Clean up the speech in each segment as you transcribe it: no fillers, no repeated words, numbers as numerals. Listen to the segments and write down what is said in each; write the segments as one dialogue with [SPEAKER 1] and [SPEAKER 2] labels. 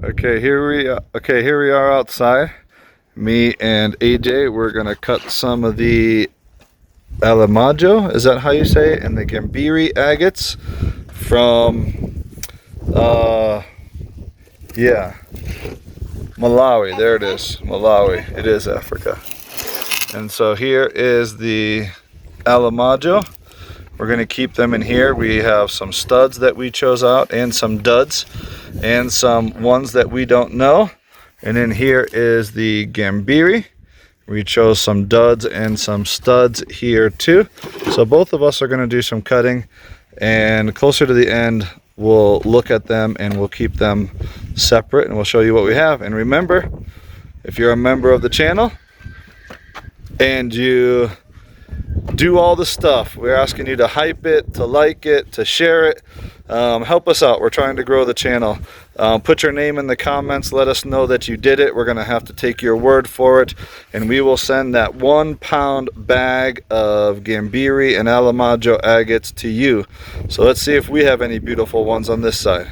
[SPEAKER 1] Okay, here we are outside. Me and AJ, we're gonna cut some of the Alimajo, is that how you say it? And the Gambiri agates from yeah, Malawi. There it is, Malawi. It is Africa. And so here is the Alimajo. We're gonna keep them in here. We have some studs that we chose out and some duds and some ones that we don't know. And then here is the Gambiri. We chose some duds and some studs here too. So both of us are going to do some cutting, and closer to the end we'll look at them and we'll keep them separate and we'll show you what we have. And remember, if you're a member of the channel and you do all the stuff, we're asking you to hype it, to like it, to share it. Help us out. We're trying to grow the channel. Put your name in the comments. Let us know that you did it. We're going to have to take your word for it, and we will send that 1 pound bag of Gambiri and Alimajo agates to you. So let's see if we have any beautiful ones on this side.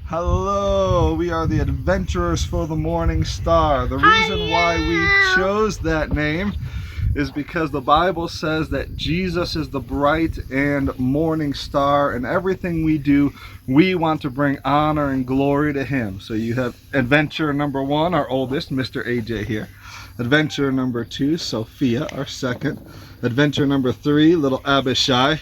[SPEAKER 1] Hello, we are the Adventurers for the Morning Star. The reason why we chose that name is because the Bible says that Jesus is the bright and morning star, and everything we do, we want to bring honor and glory to Him. So you have adventure number 1, our oldest, Mr. AJ here. Adventure number 2, Sophia, our second. Adventure number 3, little Abishai.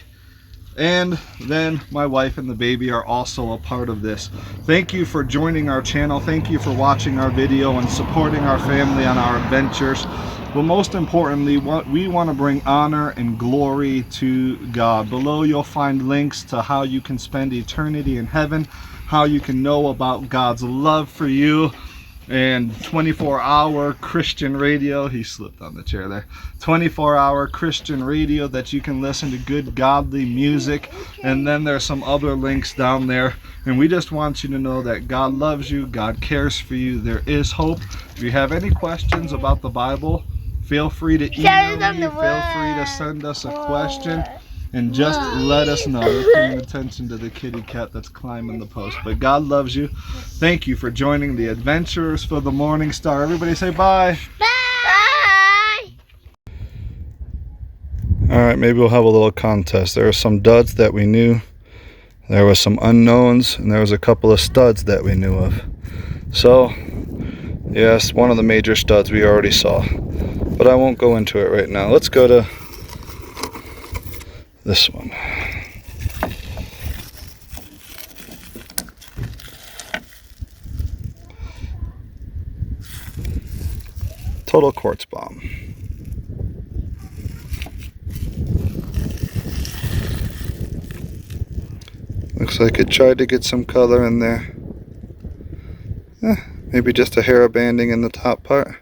[SPEAKER 1] And then my wife and the baby are also a part of this. Thank you for joining our channel. Thank you for watching our video and supporting our family on our adventures. But most importantly, we want to bring honor and glory to God. Below you'll find links to how you can spend eternity in heaven, how you can know about God's love for you, and 24-hour Christian radio. He slipped on the chair there. 24-hour Christian radio that you can listen to good godly music. And then there's some other links down there, and we just want you to know that God loves you, God cares for you, there is hope. If you have any questions about the Bible, feel free to email me, feel free to send us a question, and just let us know. We're paying attention to the kitty cat that's climbing the post. But God loves you. Thank you for joining the Adventurers for the Morning Star. Everybody say bye.
[SPEAKER 2] Bye.
[SPEAKER 1] Alright, maybe we'll have a little contest. There are some duds that we knew. There were some unknowns, and there was a couple of studs that we knew of. So, yes, one of the major studs we already saw. But I won't go into it right now. Let's go to this one. Total quartz bomb. Looks like it tried to get some color in there. Maybe just a hair of banding in the top part.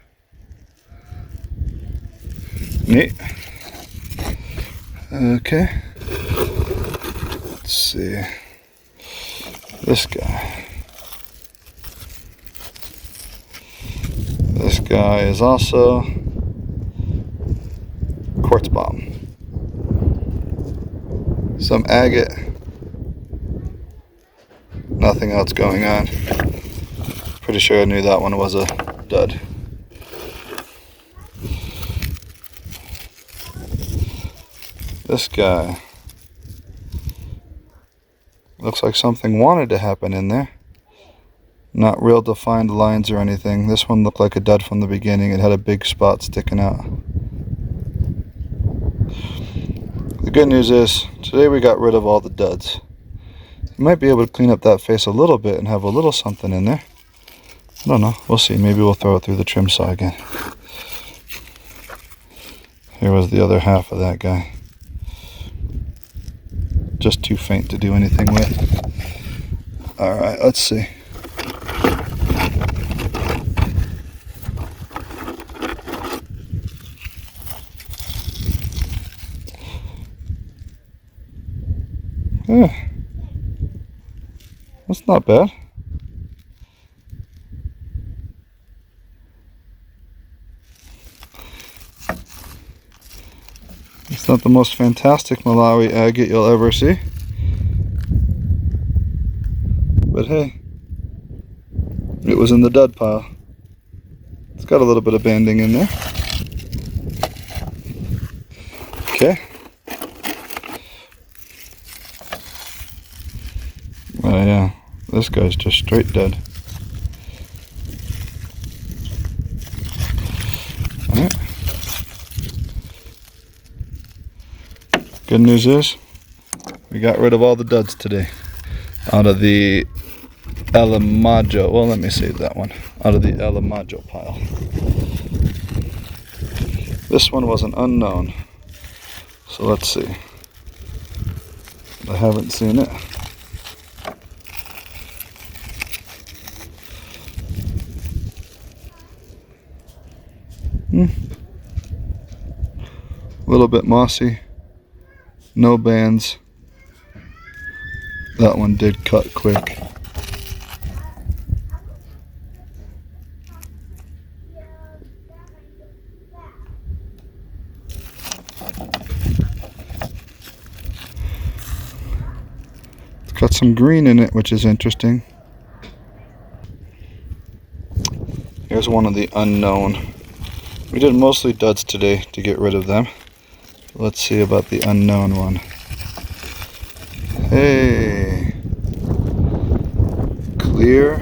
[SPEAKER 1] Neat. Okay. Let's see. This guy. This guy is also quartz bomb. Some agate. Nothing else going on. Pretty sure I knew that one was a dud. This guy. Looks like something wanted to happen in there. Not real defined lines or anything. This one looked like a dud from the beginning. It had a big spot sticking out. The good news is, today we got rid of all the duds. You might be able to clean up that face a little bit and have a little something in there. I don't know. We'll see. Maybe we'll throw it through the trim saw again. Here was the other half of that guy. Just too faint to do anything with. Alright, let's see. Yeah. That's not bad. It's not the most fantastic Malawi agate you'll ever see. But hey, it was in the dud pile. It's got a little bit of banding in there. Okay. Oh yeah, this guy's just straight dead. Alright. Good news is, we got rid of all the duds today. Out of the Alimajo, well, let me save that one. Out of the Alimajo pile. This one was an unknown. So let's see. I haven't seen it. A little bit mossy. No bands. That one did cut quick. It's got some green in it, which is interesting. Here's one of the unknown. We did mostly duds today to get rid of them. Let's see about the unknown one. Hey, clear.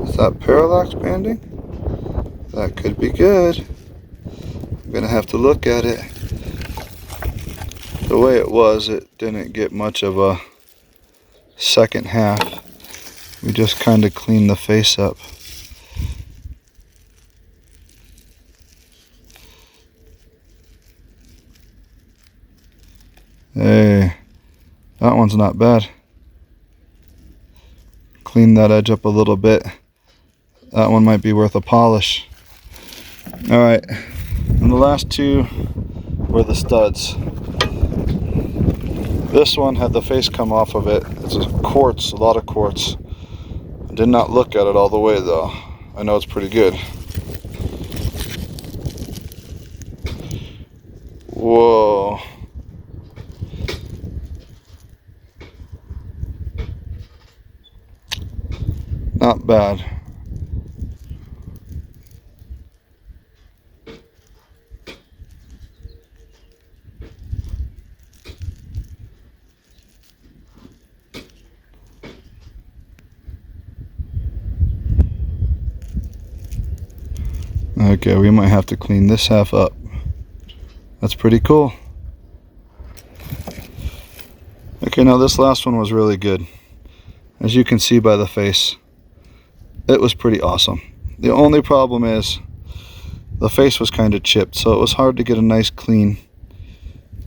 [SPEAKER 1] Is that parallax banding? That could be good. I'm gonna have to look at it. The way it was, it didn't get much of a second half. We just kind of cleaned the face up. Hey, that one's not bad. Clean that edge up a little bit. That one might be worth a polish. Alright, and the last two were the studs. This one had the face come off of it. It's a quartz, a lot of quartz. I did not look at it all the way though. I know it's pretty good. Whoa. Not bad. Okay, we might have to clean this half up. That's pretty cool. Okay, now this last one was really good. As you can see by the face, it was pretty awesome. The only problem is the face was kind of chipped, so it was hard to get a nice clean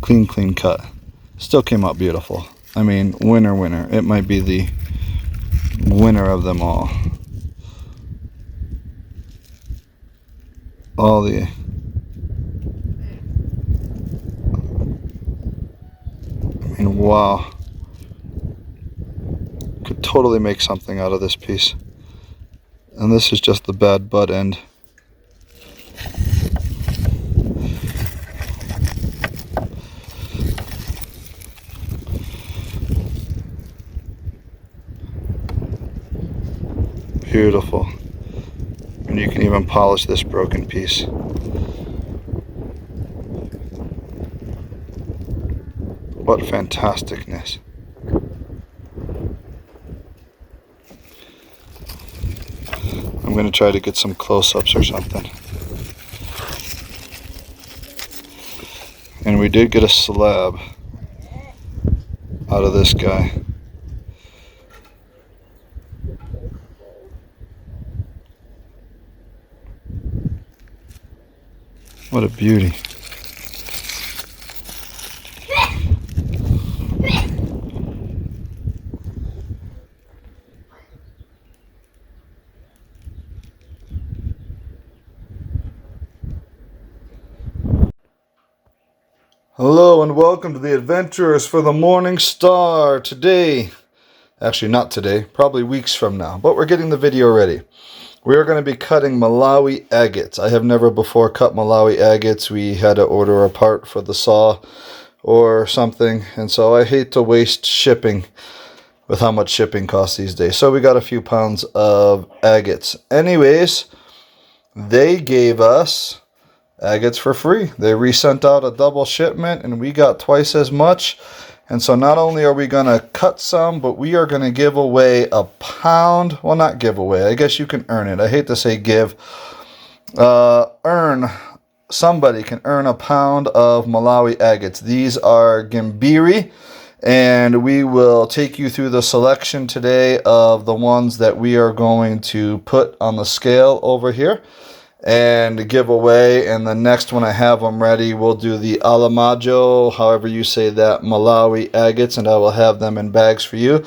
[SPEAKER 1] cut. Still came out beautiful. I mean, winner. It might be the winner of them all. All the I mean, wow. Could totally make something out of this piece. And this is just the bad butt end. Beautiful. And you can even polish this broken piece. what fantasticness. I'm going to try to get some close-ups or something. And we did get a slab out of this guy. What a beauty. Hello and welcome to the Adventurers for the Morning Star. Today, actually not today, probably weeks from now, but we're getting the video ready. We are going to be cutting Malawi Agates. I have never before cut Malawi Agates. We had to order a part for the saw or something, and so I hate to waste shipping with how much shipping costs these days. So we got a few pounds of agates. Anyways, they gave us agates for free. They resent out a double shipment and we got twice as much. And so not only are we going to cut some, but we are going to give away a pound. Well, not give away. I guess you can earn it. I hate to say give. Somebody can earn a pound of Malawi agates. These are Gambiri. And we will take you through the selection today of the ones that we are going to put on the scale over here and give away. And the next one I have them ready, we'll do the Alimajo, however you say that, Malawi Agates, and I will have them in bags for you.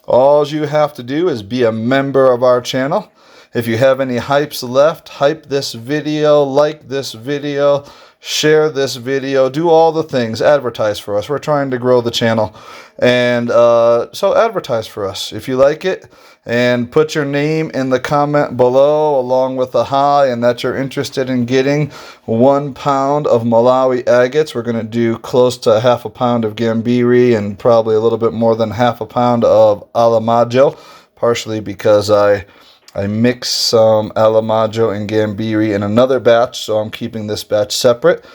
[SPEAKER 1] All you have to do is be a member of our channel. If you have any hypes left, hype this video, like this video, share this video, do all the things, advertise for us. We're trying to grow the channel, and so advertise for us if you like it, and put your name in the comment below along with a hi and that you're interested in getting 1 pound of Malawi agates. We're going to do close to half a pound of Gambiri and probably a little bit more than half a pound of Alimajo, partially because I mix some Alimajo and Gambiri in another batch, so I'm keeping this batch separate.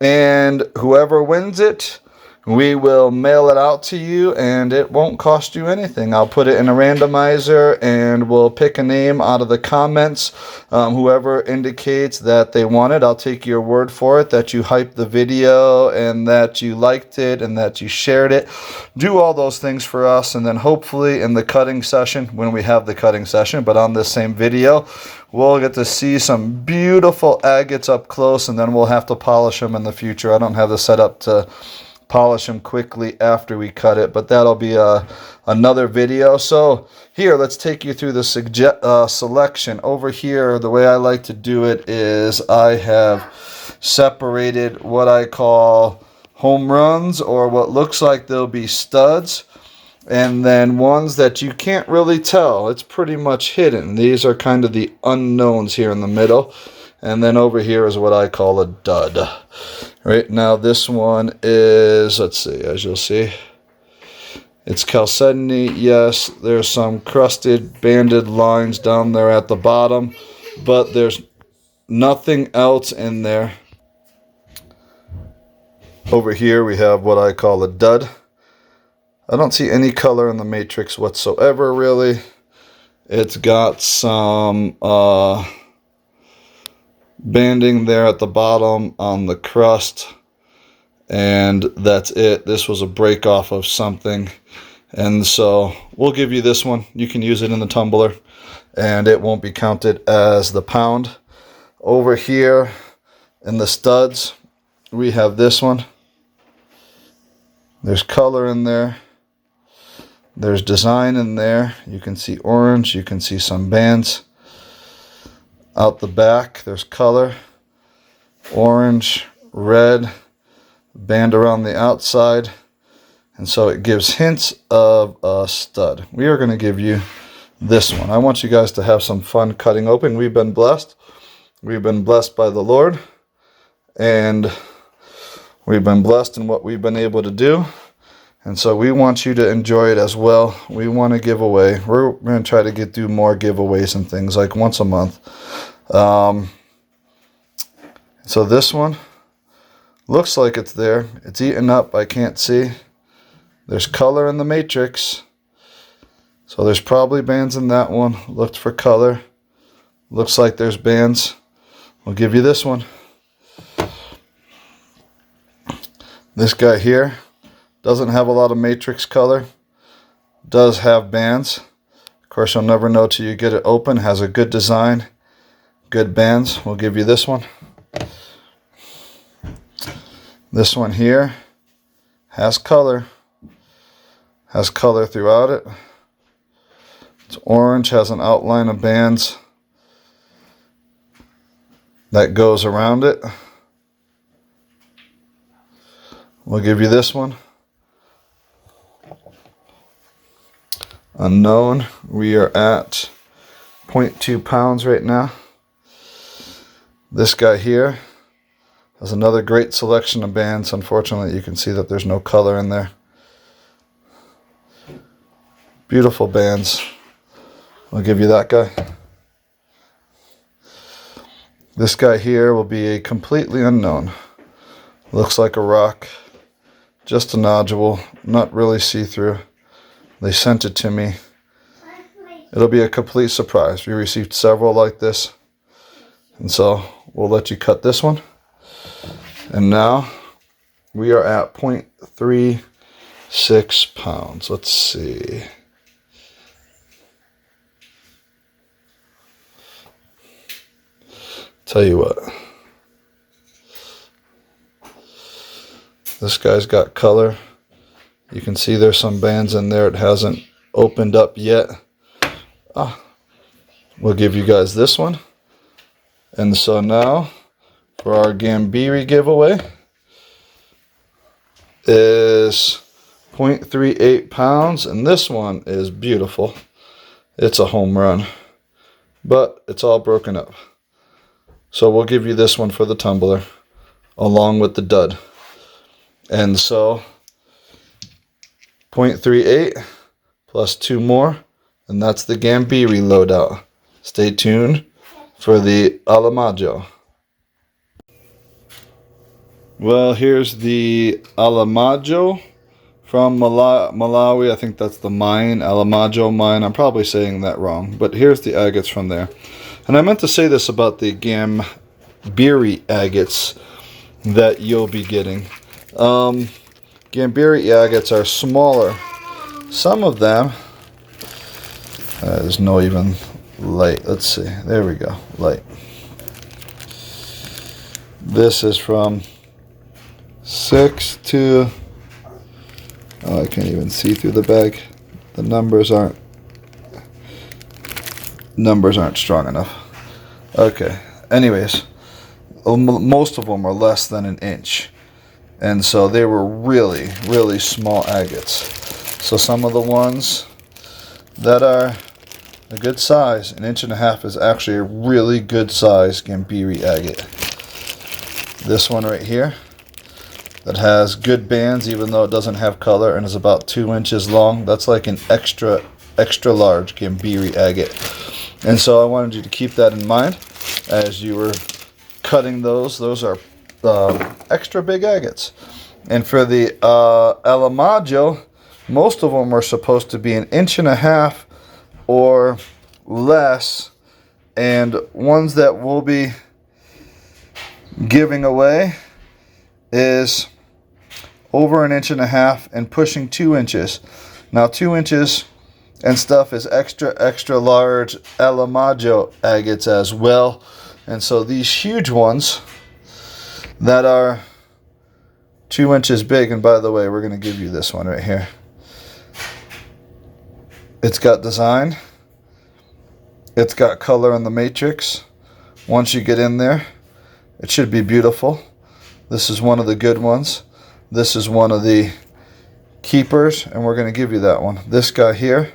[SPEAKER 1] And whoever wins it, we will mail it out to you, and it won't cost you anything. I'll put it in a randomizer, and we'll pick a name out of the comments. Whoever indicates that they want it, I'll take your word for it, that you hyped the video, and that you liked it, and that you shared it. Do all those things for us, and then hopefully in the cutting session, when we have the cutting session, but on this same video, we'll get to see some beautiful agates up close, and then we'll have to polish them in the future. I don't have the setup to polish them quickly after we cut it, but that'll be another video. So here, let's take you through the selection. Over here, the way I like to do it is I have separated what I call home runs, or what looks like they'll be studs, and then ones that you can't really tell. It's pretty much hidden. These are kind of the unknowns here in the middle. And then over here is what I call a dud. Right now, this one is, let's see, as you'll see, it's chalcedony. Yes, there's some crusted, banded lines down there at the bottom, but there's nothing else in there. Over here, we have what I call a dud. I don't see any color in the matrix whatsoever, really. It's got some banding there at the bottom on the crust, and that's it. This was a break off of something, and so we'll give you this one. You can use it in the tumbler and it won't be counted as the pound. Over here in the studs, we have this one. There's color in there, there's design in there. You can see orange, you can see some bands. Out the back, there's color, orange, red, band around the outside, and so it gives hints of a stud. We are going to give you this one. I want you guys to have some fun cutting open. We've been blessed. We've been blessed by the Lord, and we've been blessed in what we've been able to do, and so we want you to enjoy it as well. We want to give away. We're going to try to do more giveaways and things like once a month. So this one Looks like it's there. It's eaten up. I can't see. There's color in the matrix. So there's probably bands in that one. Looked for color. Looks like there's bands. We'll give you this one. This guy here doesn't have a lot of matrix color. Does have bands. Of course, you'll never know till you get it open. Has a good design. Good bands. We'll give you this one. This one here has color. Has color throughout it. It's orange, has an outline of bands that goes around it. We'll give you this one. Unknown. We are at 0.2 pounds right now. This guy here has another great selection of bands. Unfortunately, you can see that there's no color in there. Beautiful bands. I'll give you that guy. This guy here will be a completely unknown. Looks like a rock. Just a nodule. Not really see-through. They sent it to me. It'll be a complete surprise. We received several like this. And so we'll let you cut this one. And now we are at 0.36 pounds. Let's see. Tell you what. This guy's got color. You can see there's some bands in there. It hasn't opened up yet. We'll give you guys this one. And so now, for our Gambiri giveaway, is 0.38 pounds. And this one is beautiful. It's a home run. But it's all broken up. So we'll give you this one for the tumbler, along with the dud. And so 0.38 plus 2 more, and that's the Gambiri loadout. Stay tuned for the Alimajo. Well, here's the Alimajo from Malawi. I think that's the mine, Alimajo mine. I'm probably saying that wrong, but here's the agates from there. And I meant to say this about the Gambiri agates that you'll be getting. Gambiri agates are smaller. Some of them, there's no even light. Let's see. There we go. Light. This is from 6 to, oh, I can't even see through the bag. The numbers aren't strong enough. Okay. Anyways, most of them are less than an inch. And so they were really, really small agates. So some of the ones that are a good size, 1.5 inches is actually a really good size Gambiri agate. This one right here that has good bands even though it doesn't have color and is about 2 inches long. That's like an extra large Gambiri agate. And so I wanted you to keep that in mind as you were cutting those. Those are extra big agates. And for the Alimajo, most of them are supposed to be 1.5 inches or less, and ones that we'll be giving away is over 1.5 inches and pushing 2 inches. Now 2 inches and stuff is extra large Alimajo agates as well. And so these huge ones that are 2 inches big, and by the way, we're going to give you this one right here. It's got design. It's got color in the matrix. Once you get in there, it should be beautiful. This is one of the good ones. This is one of the keepers, and we're going to give you that one. This guy here,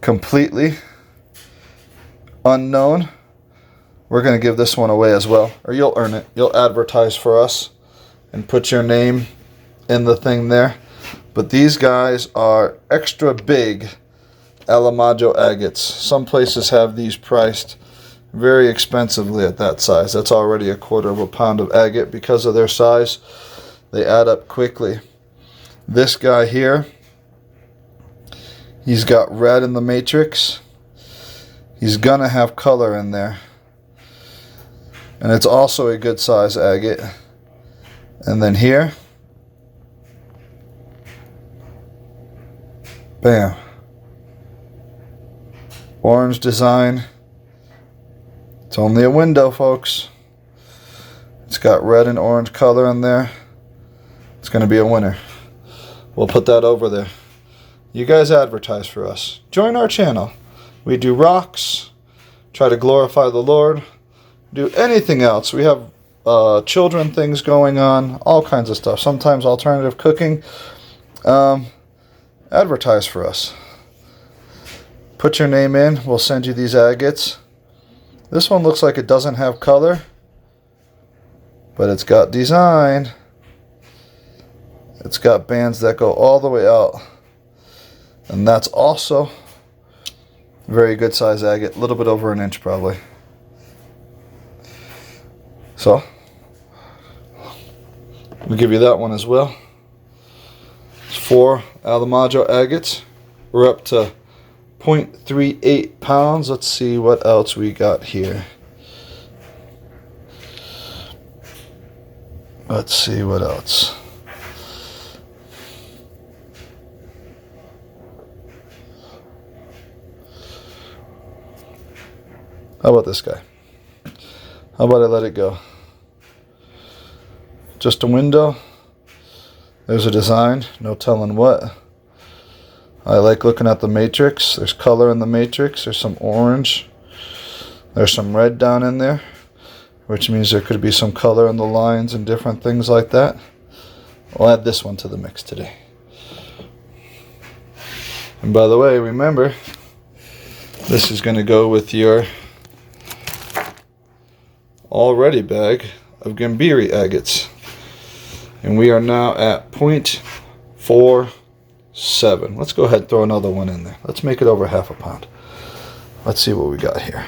[SPEAKER 1] completely unknown. We're going to give this one away as well, or you'll earn it. You'll advertise for us and put your name in the thing there. But these guys are extra big Alimajo agates. Some places have these priced very expensively at that size. That's already 1/4 pound of agate. Because of their size, they add up quickly. This guy here, he's got red in the matrix. He's gonna have color in there. And it's also a good size agate. And then here, bam, orange design. It's only a window, folks. It's got red and orange color in there. It's going to be a winner. We'll put that over there. You guys advertise for us. Join our channel. We do rocks, try to glorify the Lord, do anything else. We have children things going on, all kinds of stuff. Sometimes alternative cooking. Advertise for us. Put your name in. We'll send you these agates. This one looks like it doesn't have color, but it's got design. It's got bands that go all the way out. And that's also very good size agate, a little bit over 1 inch probably. So, we'll give you that one as well. It's 4 Alimajo agates. We're up to 0.38 pounds. Let's see what else we got here. Let's see what else. How about this guy? How about I let it go? Just a window. There's a design, no telling what. I like looking at the matrix. There's color in the matrix. There's some orange. There's some red down in there, which means there could be some color in the lines and different things like that. I'll add this one to the mix today. And by the way, remember, this is going to go with your already bag of Gambiri agates. And we are now at 0.47. Let's go ahead and throw another one in there. Let's make it over 1/2 pound. Let's see what we got here.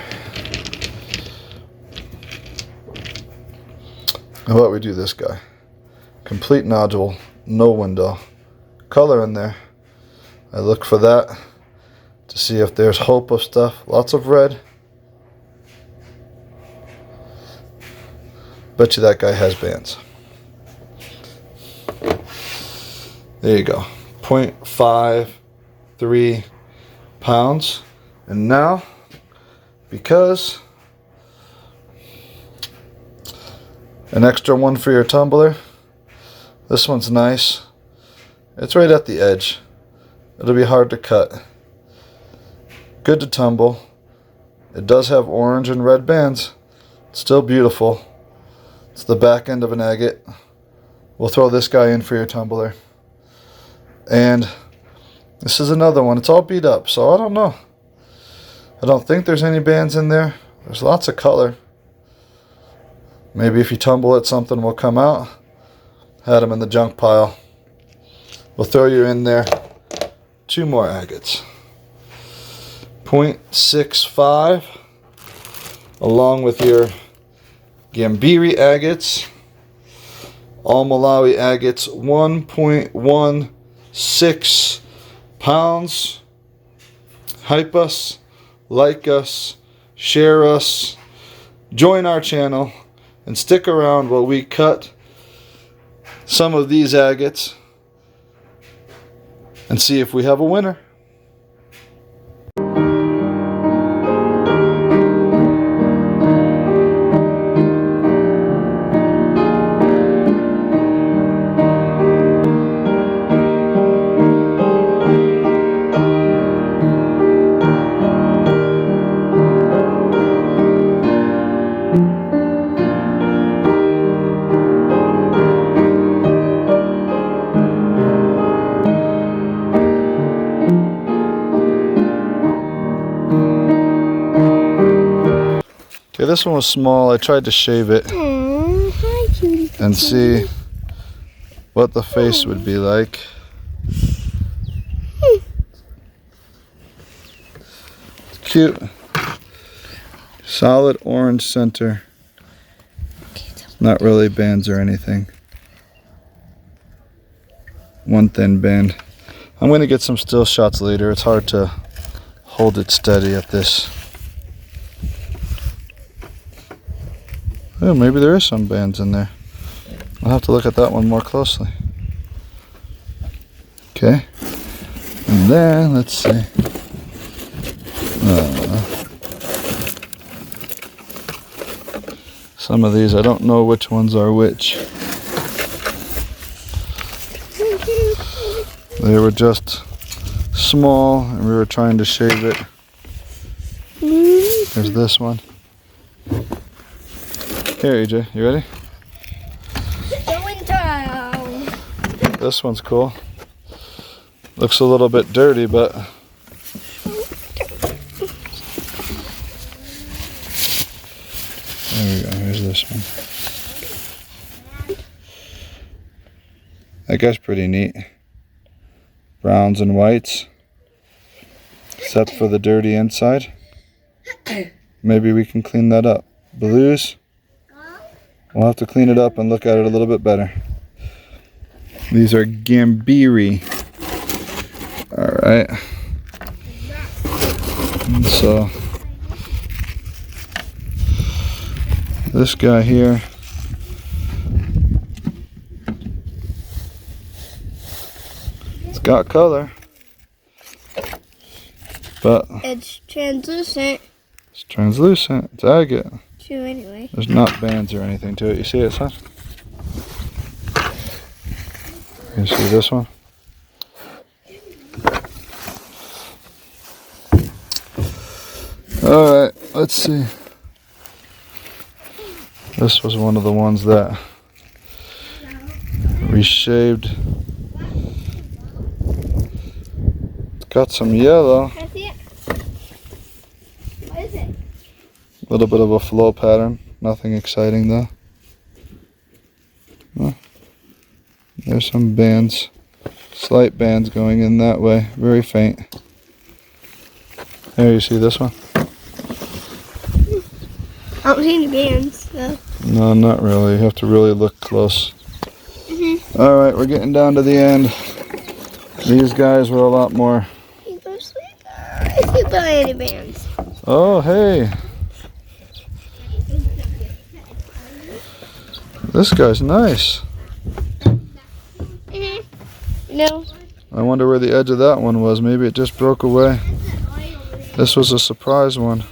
[SPEAKER 1] How about we do this guy? Complete nodule, no window. Color in there. I look for that to see if there's hope of stuff. Lots of red. Bet you that guy has bands. There you go. 0.53 pounds. And now, because an extra one for your tumbler, this one's nice. It's right at the edge. It'll be hard to cut. Good to tumble. It does have orange and red bands. It's still beautiful. It's the back end of an agate. We'll throw this guy in for your tumbler. And this is another one. It's all beat up, so I don't know. I don't think there's any bands in there. There's lots of color. Maybe if you tumble it, something will come out. Had them in the junk pile. We'll throw you in there. 2 more agates. 0.65 along with your Gambiri agates. All Malawi agates, 1.16 pounds. Hype us, like us, share us, join our channel, and stick around while we cut some of these agates and see if we have a winner. Okay, this one was small. I tried to shave it and see what the face would be like. It's cute. Solid orange center. Not really bands or anything. One thin band. I'm going to get some still shots later. It's hard to hold it steady at this. Oh, maybe there is some bands in there. I'll have to look at that one more closely. Okay. And then, let's see. Some of these, I don't know which ones are which. They were just small and we were trying to shave it. There's this one. Here, EJ, you ready?
[SPEAKER 2] Going down.
[SPEAKER 1] This one's cool. Looks a little bit dirty, but there we go. Here's this one. That guy's pretty neat. Browns and whites, except for the dirty inside. Maybe we can clean that up. Blues. We'll have to clean it up and look at it a little bit better. These are Gambiri. Alright. And so, this guy here. It's got color. But
[SPEAKER 2] It's translucent.
[SPEAKER 1] it's translucent. It's agate.
[SPEAKER 2] True, anyway.
[SPEAKER 1] There's not bands or anything to it. You see it, son? You see this one? Alright, let's see. This was one of the ones that we shaved. It's got some yellow.
[SPEAKER 2] Can I see it? What is it?
[SPEAKER 1] A little bit of a flow pattern. Nothing exciting though. Well, there's some bands. Slight bands going in that way. Very faint. There, you see this one?
[SPEAKER 2] I don't see any bands, though.
[SPEAKER 1] No, not really. You have to really look close. Alright, we're getting down to the end. These guys were a lot more.
[SPEAKER 2] I see barely any bands.
[SPEAKER 1] Oh, hey. This guy's nice.
[SPEAKER 2] No.
[SPEAKER 1] I wonder where the edge of that one was. Maybe it just broke away. This was a surprise one.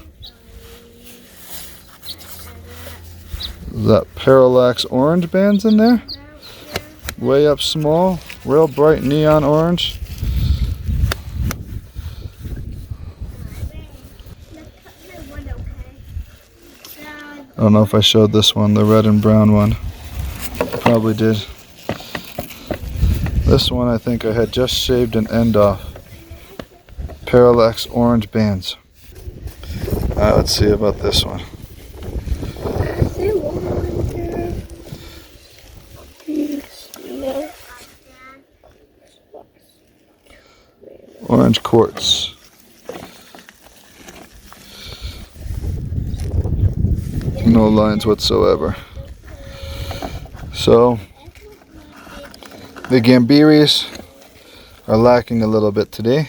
[SPEAKER 1] Is that parallax orange bands in there? Way up small. Real bright neon orange. I don't know if I showed this one, the red and brown one. Probably did. This one I think I had just shaved an end off. Parallax orange bands. Let's see about this one. Orange quartz. No lines whatsoever. So the Gambiris are lacking a little bit today.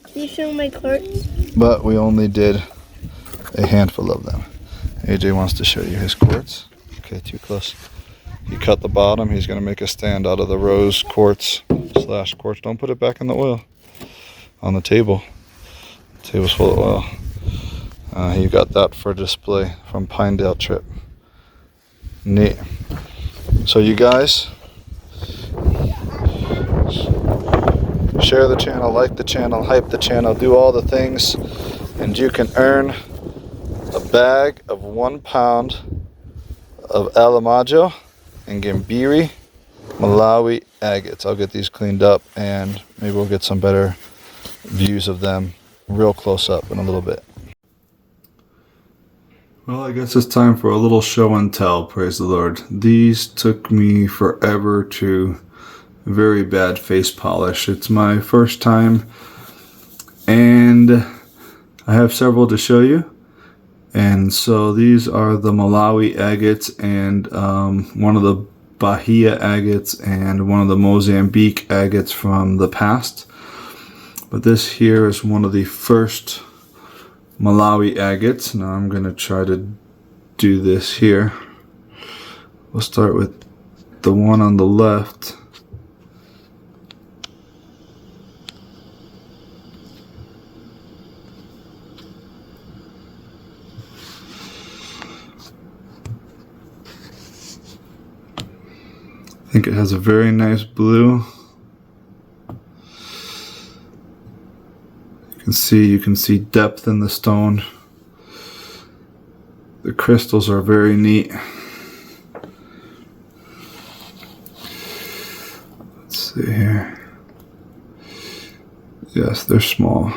[SPEAKER 2] Can you show my quartz?
[SPEAKER 1] But we only did a handful of them. AJ wants to show you his quartz. Okay, too close. He cut the bottom. He's going to make a stand out of the rose quartz slash quartz. Don't put it back in the oil. On the table. The table's full of oil. He got that for display from Pinedale trip. Neat. So you guys, share the channel, like the channel, hype the channel, do all the things, and you can earn a bag of 1 pound of Alimajo and Gambiri Malawi Agates. I'll get these cleaned up and maybe we'll get some better views of them real close up in a little bit. Well, I guess it's time for a little show and tell, praise the Lord. These took me forever to very bad face polish. It's my first time and I have several to show you. And so these are the Malawi agates, and one of the Bahia agates and one of the Mozambique agates from the past. But this here is one of the first Malawi agates. Now I'm going to try to do this here. We'll start with the one on the left. I think it has a very nice blue. You can see depth in the stone. The crystals are very neat. Let's see here. Yes, they're small.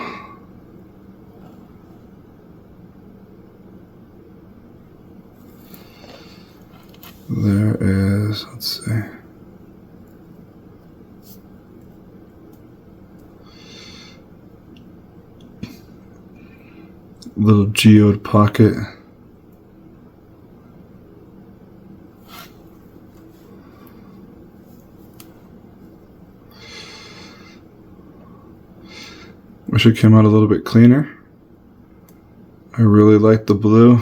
[SPEAKER 1] There is, let's see. Little geode pocket. Wish it came out a little bit cleaner. I really like the blue.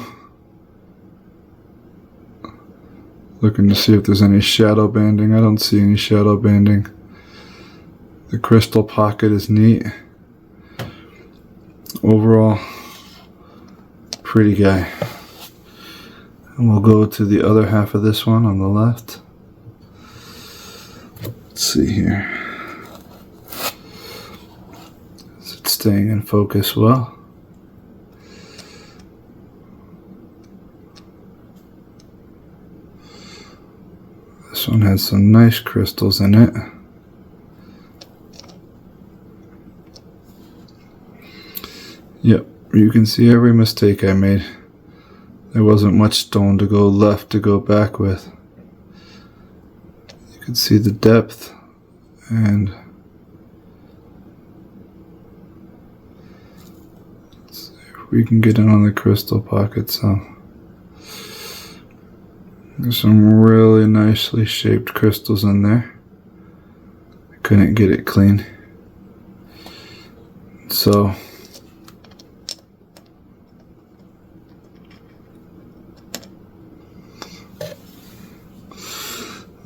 [SPEAKER 1] Looking to see if there's any shadow banding. I don't see any shadow banding. The crystal pocket is neat. Overall, pretty guy. And we'll go to the other half of this one on the left. Let's see here. Is it staying in focus well? This one has some nice crystals in it. Yep, you can see every mistake I made. There wasn't much stone to go left to go back with. You can see the depth, and let's see if we can get in on the crystal pocket some. There's some really nicely shaped crystals in there. I couldn't get it clean. So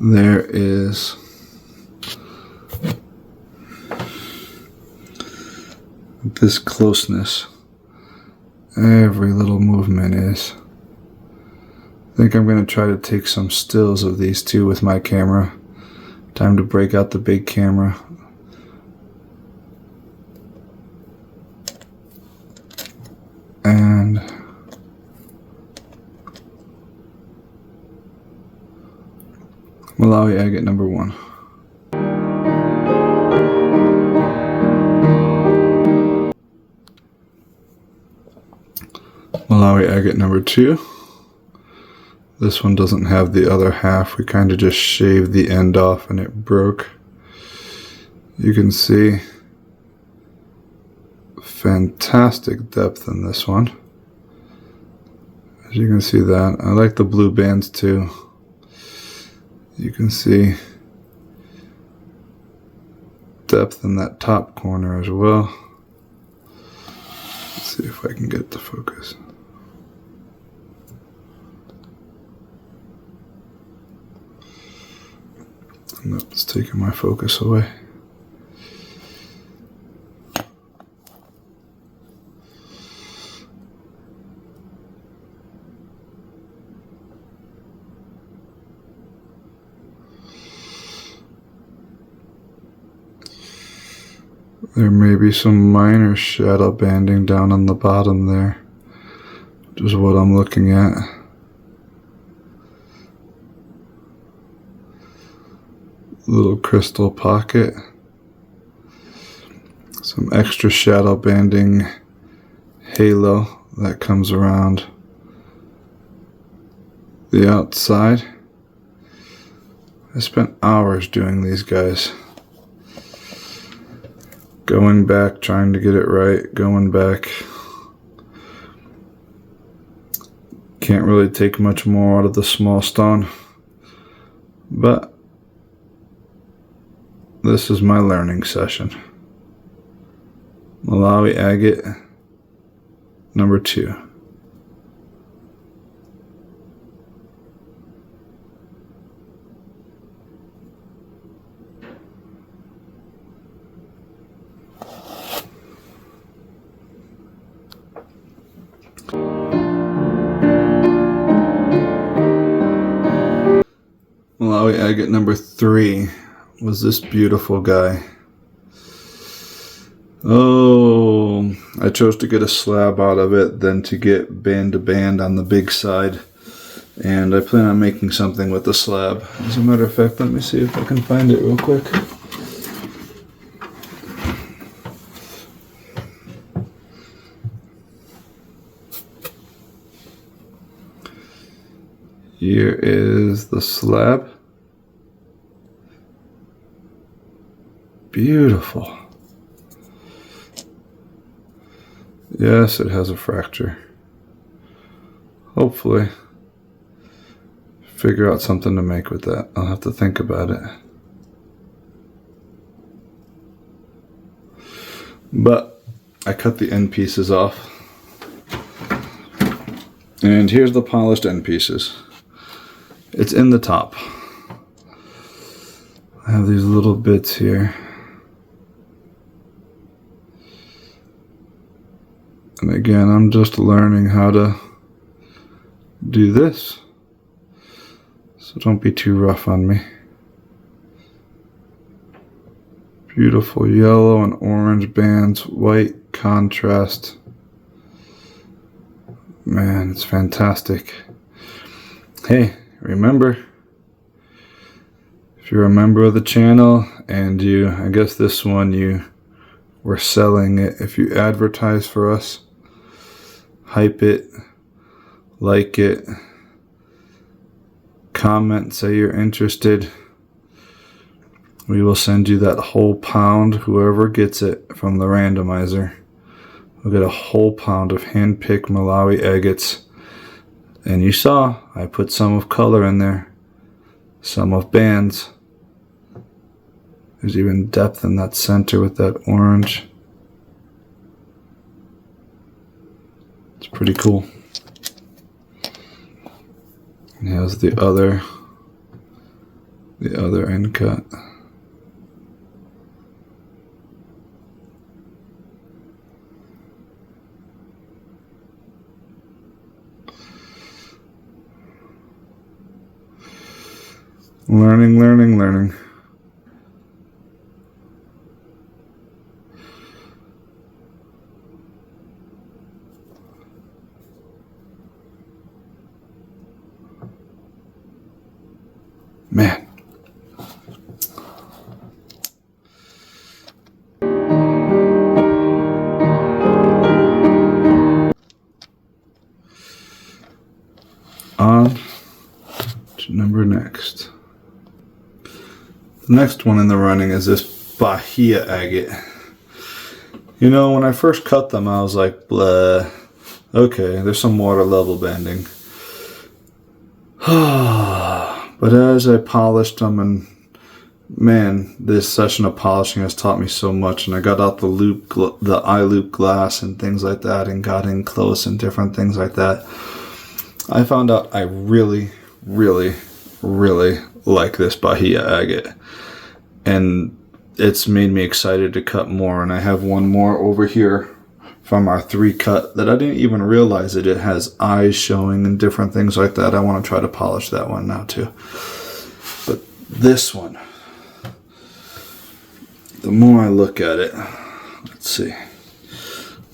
[SPEAKER 1] there is this closeness. Every little movement is. I think I'm going to try to take some stills of these two with my camera. Time to break out the big camera. And Malawi agate number 1. Malawi agate number 2. This one doesn't have the other half. We kind of just shaved the end off and it broke. You can see fantastic depth in this one. As you can see that. I like the blue bands too. You can see depth in that top corner as well. Let's see if I can get it to focus. Nope, it's taking my focus away. There may be some minor shadow banding down on the bottom there, which is what I'm looking at. Little crystal pocket, some extra shadow banding halo that comes around the outside. I spent hours doing these guys, going back trying to get it right, going back. Can't really take much more out of the small stone, but this is my learning session. Malawi Agate number 2. Malawi Agate number 3 was this beautiful guy. Oh, I chose to get a slab out of it than to get band to band on the big side. And I plan on making something with the slab. As a matter of fact, let me see if I can find it real quick. Here is the slab. Beautiful. Yes, it has a fracture. Hopefully, figure out something to make with that. I'll have to think about it. But I cut the end pieces off. And here's the polished end pieces. It's in the top. I have these little bits here. And again, I'm just learning how to do this. So don't be too rough on me. Beautiful yellow and orange bands, white contrast. Man, it's fantastic. Hey, remember, if you're a member of the channel and I guess this one you were selling it, if you advertise for us, hype it, like it, comment, say you're interested, we will send you that whole pound. Whoever gets it from the randomizer will get a whole pound of hand-picked Malawi agates. And you saw I put some of color in there, some of bands. There's even depth in that center with that orange. It's pretty cool. And here's the other end cut. Learning, learning, learning. Man. On to number next. The next one in the running is this Bahia agate. You know, when I first cut them, I was like, blah. Okay, there's some water level bending. But as I polished them, and man, this session of polishing has taught me so much, and I got out the eye loop glass and things like that, and got in close and different things like that, I found out I really, really, really like this Bahia agate. And it's made me excited to cut more, and I have one more over here from our 3 cut that I didn't even realize it has eyes showing and different things like that. I want to try to polish that one now too. But this one, the more I look at it, let's see,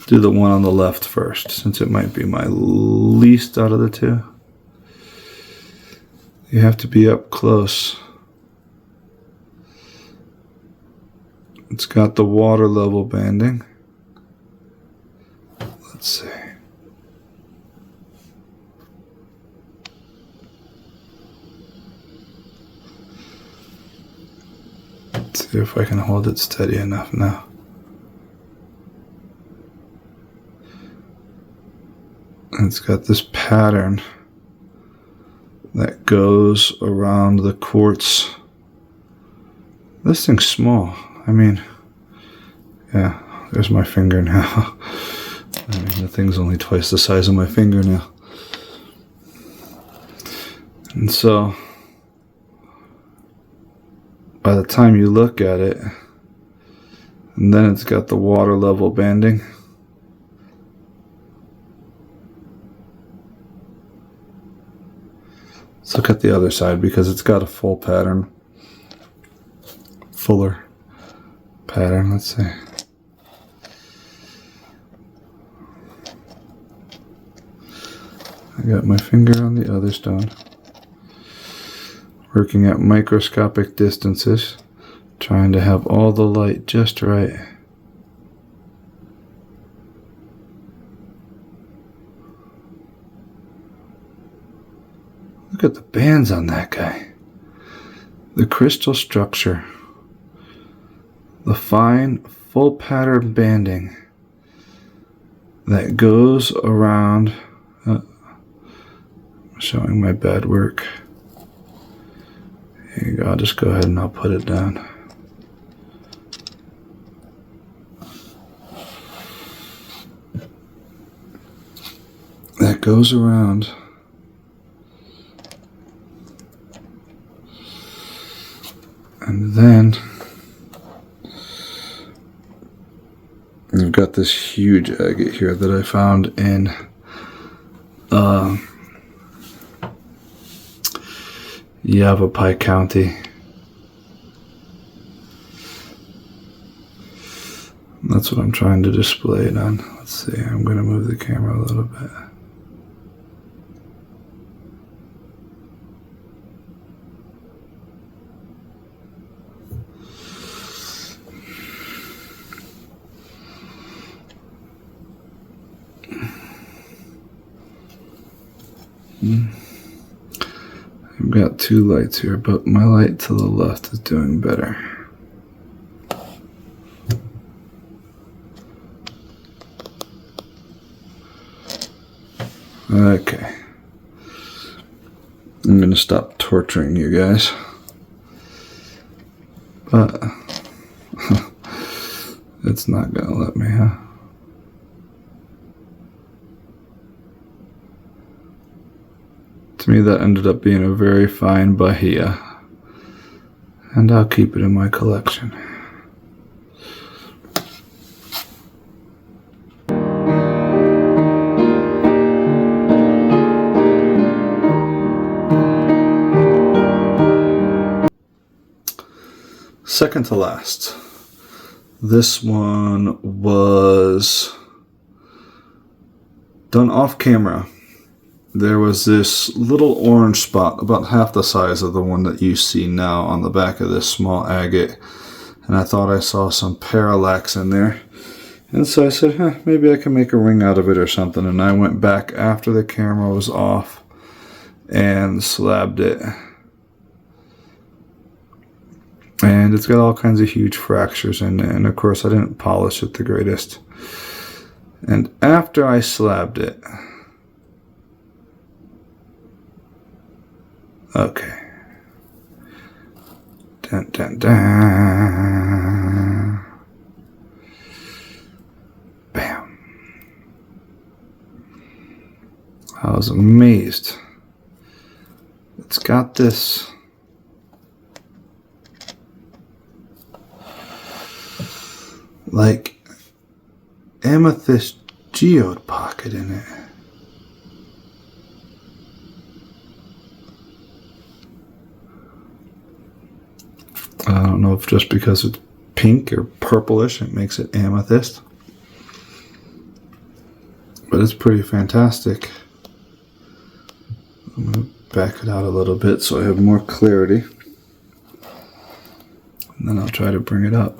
[SPEAKER 1] do the one on the left first, since it might be my least out of the 2. You have to be up close. It's got the water level banding. Let's see. Let's see if I can hold it steady enough now. And it's got this pattern that goes around the quartz. This thing's small. I mean, yeah, there's my finger now. I mean, the thing's only twice the size of my fingernail. And so, by the time you look at it, and then it's got the water level banding. Let's look at the other side because it's got a full pattern. Fuller pattern, let's say. I got my finger on the other stone. Working at microscopic distances. Trying to have all the light just right. Look at the bands on that guy. The crystal structure. The fine, full pattern banding that goes around. Showing my bad work. Here you go, I'll just go ahead and I'll put it down. That goes around. And then you've got this huge agate here that I found in Yavapai County. That's what I'm trying to display it on. Let's see, I'm going to move the camera a little bit. I've got two lights here, but my light to the left is doing better. Okay. I'm going to stop torturing you guys. But it's not going to let me, huh? To me, that ended up being a very fine bahia, and I'll keep it in my collection. Second to last. This one was done off camera. There was this little orange spot, about half the size of the one that you see now on the back of this small agate. And I thought I saw some parallax in there. And so I said, maybe I can make a ring out of it or something. And I went back after the camera was off and slabbed it. And it's got all kinds of huge fractures in it. And of course I didn't polish it the greatest. And after I slabbed it, okay. Dun, dun, dun. Bam. I was amazed. It's got this like amethyst geode pocket in it. I don't know if just because it's pink or purplish it makes it amethyst, but it's pretty fantastic. I'm going to back it out a little bit so I have more clarity, and then I'll try to bring it up.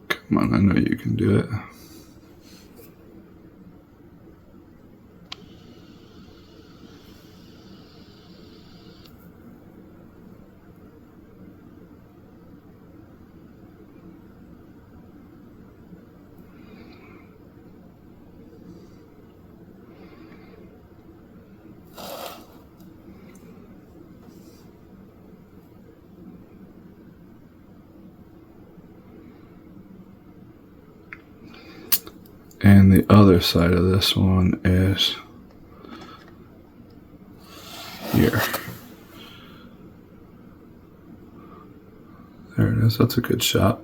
[SPEAKER 1] Come on, I know you can do it. And the other side of this one is here. There it is. That's a good shot.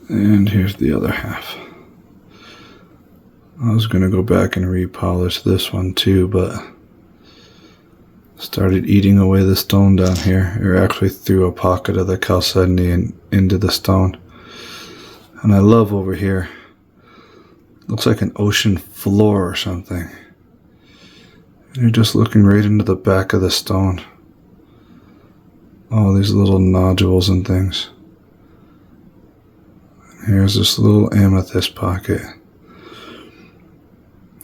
[SPEAKER 1] And here's the other half. I was going to go back and repolish this one too, but started eating away the stone down here. It actually threw a pocket of the chalcedony into the stone. And I love over here. Looks like an ocean floor or something. And you're just looking right into the back of the stone. All these little nodules and things. Here's this little amethyst pocket.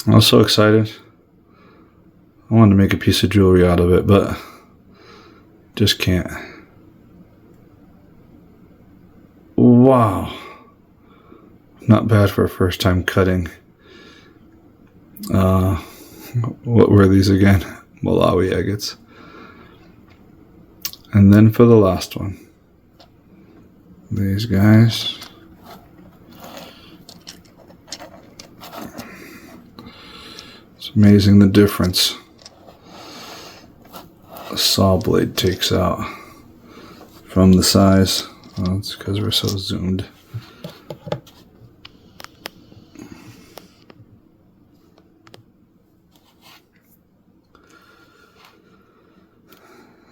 [SPEAKER 1] I was so excited. I wanted to make a piece of jewelry out of it, but just can't. Wow. Not bad for a first time cutting. What were these again? Malawi Agates. And then for the last one. These guys. It's amazing the difference a saw blade takes out from the size. Well, it's because we're so zoomed.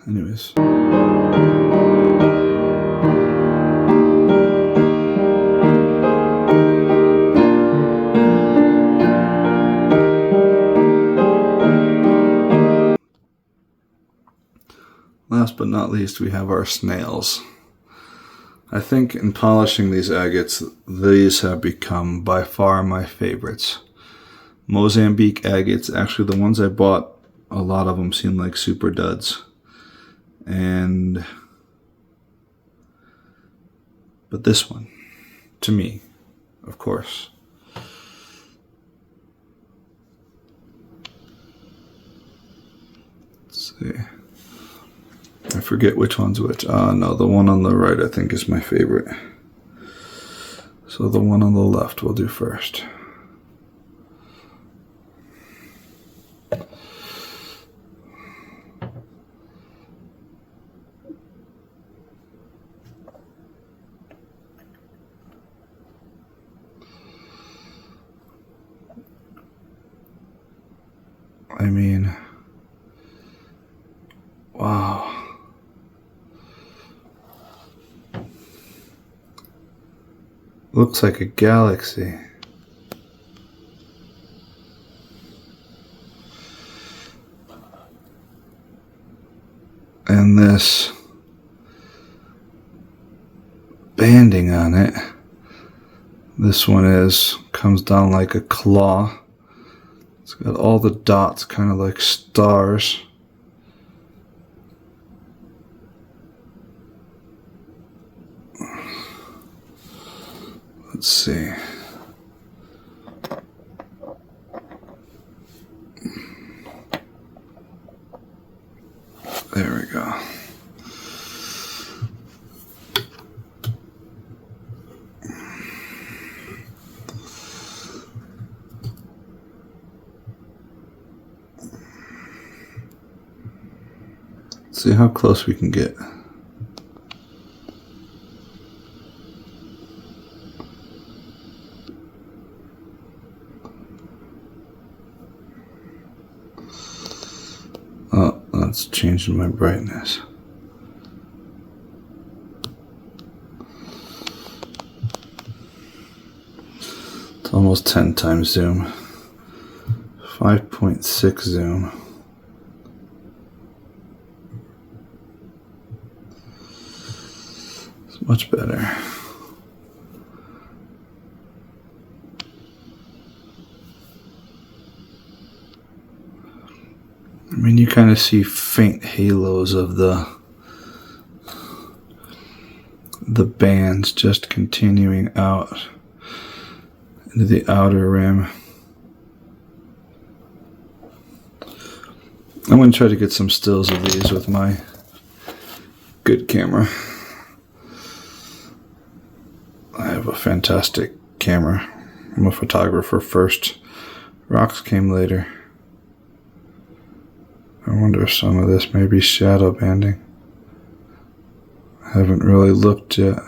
[SPEAKER 1] Anyways. Last but not least, we have our snails. I think in polishing these agates, these have become by far my favorites. Mozambique agates, actually the ones I bought, a lot of them seem like super duds. But this one, to me, of course. Let's see. I forget which one's which. No, the one on the right I think is my favorite. So the one on the left we'll do first. I mean, wow. Looks like a galaxy. And this banding on it, this one comes down like a claw. It's got all the dots kind of like stars. Let's see. There we go. Let's see how close we can get. Oh, that's changing my brightness. It's almost 10 times zoom. 5.6 zoom. It's much better. I mean, you kind of see faint halos of the bands just continuing out into the outer rim. I'm going to try to get some stills of these with my good camera. I have a fantastic camera. I'm a photographer first. Rocks came later. I wonder if some of this may be shadow banding. I haven't really looked yet.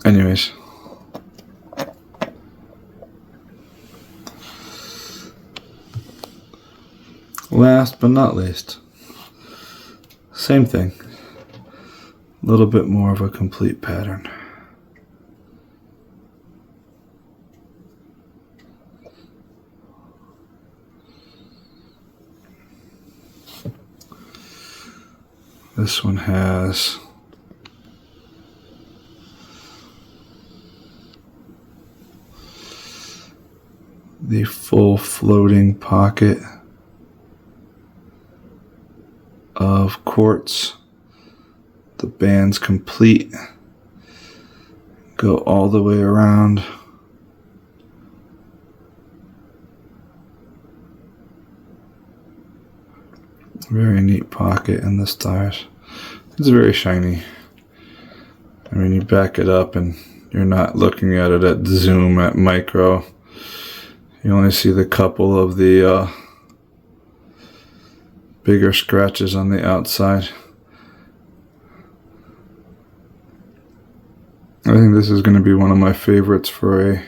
[SPEAKER 1] Anyways. Last but not least, same thing. A little bit more of a complete pattern. This one has the full floating pocket of quartz. The band's complete. Go all the way around. Very neat pocket in the stars. It's very shiny. I mean, you back it up and you're not looking at it at zoom, at micro. You only see the couple of the bigger scratches on the outside. I think this is going to be one of my favorites for a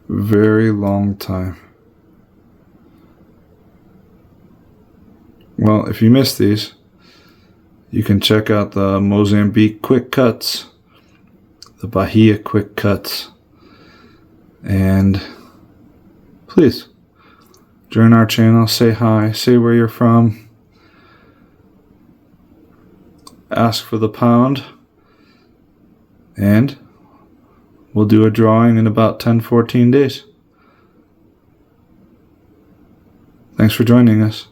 [SPEAKER 1] very long time. Well, if you missed these, you can check out the Mozambique quick cuts, the Bahia quick cuts, and please join our channel, say hi, say where you're from, ask for the pound, and we'll do a drawing in about 10-14 days. Thanks for joining us.